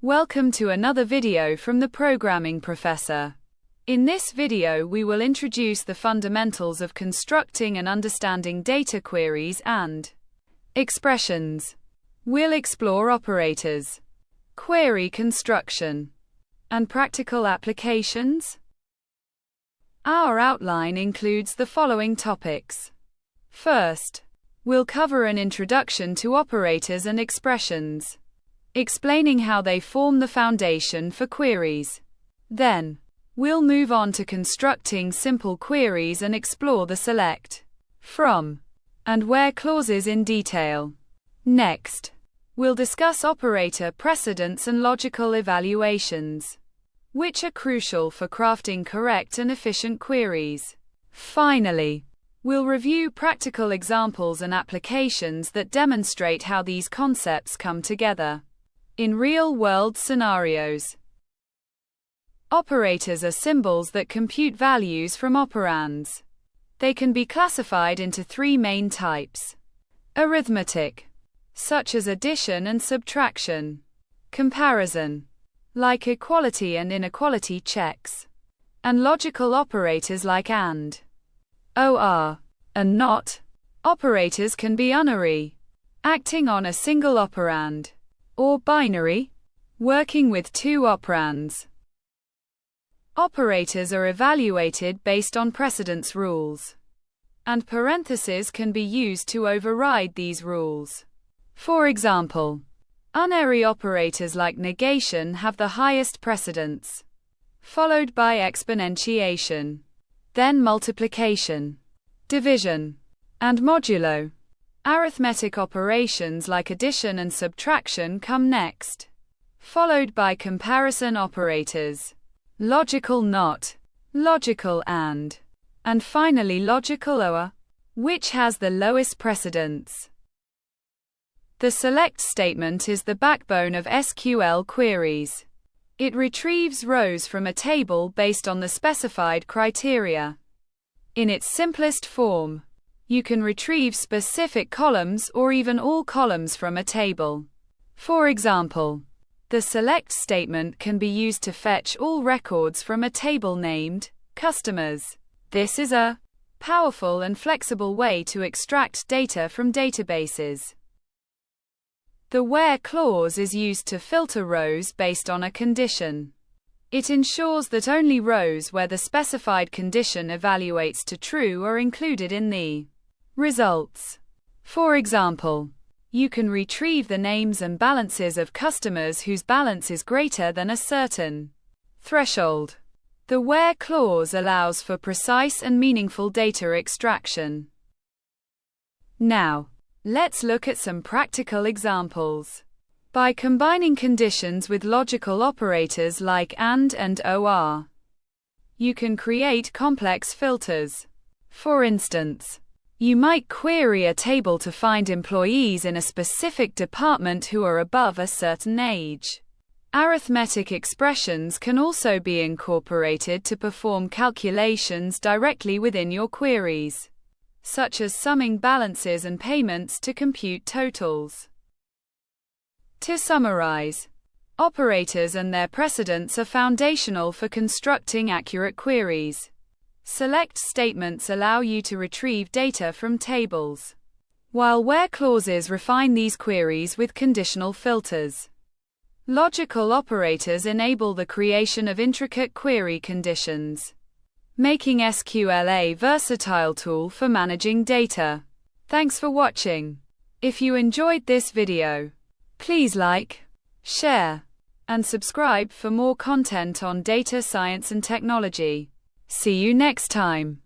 Welcome to another video from the Programming Professor. In this video we will introduce the fundamentals of constructing and understanding data queries and expressions. We'll explore operators, query construction, and practical applications. Our outline includes the following topics. First, we'll cover an introduction to operators and expressions, explaining how they form the foundation for queries. Then, we'll move on to constructing simple queries and explore the select, from, and where clauses in detail. Next, we'll discuss operator precedence and logical evaluations, which are crucial for crafting correct and efficient queries. Finally, we'll review practical examples and applications that demonstrate how these concepts come together in real-world scenarios. Operators are symbols that compute values from operands. They can be classified into three main types: arithmetic, such as addition and subtraction; comparison, like equality and inequality checks; and logical operators like and, or, and not. Operators can be unary, acting on a single operand, or binary, working with two operands. Operators are evaluated based on precedence rules, and parentheses can be used to override these rules. For example, unary operators like negation have the highest precedence, followed by exponentiation, then multiplication, division, and modulo. Arithmetic operations like addition and subtraction come next, followed by comparison operators, logical not, logical and finally logical or, which has the lowest precedence. The select statement is the backbone of SQL queries. It retrieves rows from a table based on the specified criteria. In its simplest form, you can retrieve specific columns or even all columns from a table. For example, the select statement can be used to fetch all records from a table named customers. This is a powerful and flexible way to extract data from databases. The where clause is used to filter rows based on a condition. It ensures that only rows where the specified condition evaluates to true are included in the results. For example, you can retrieve the names and balances of customers whose balance is greater than a certain threshold. The where clause allows for precise and meaningful data extraction. Now, let's look at some practical examples. By combining conditions with logical operators like and or, you can create complex filters. For instance, you might query a table to find employees in a specific department who are above a certain age. Arithmetic expressions can also be incorporated to perform calculations directly within your queries, such as summing balances and payments to compute totals. To summarize, operators and their precedence are foundational for constructing accurate queries. Select statements allow you to retrieve data from tables, while where clauses refine these queries with conditional filters. Logical operators enable the creation of intricate query conditions, making SQL a versatile tool for managing data. Thanks for watching. If you enjoyed this video, please like, share, and subscribe for more content on data science and technology. See you next time.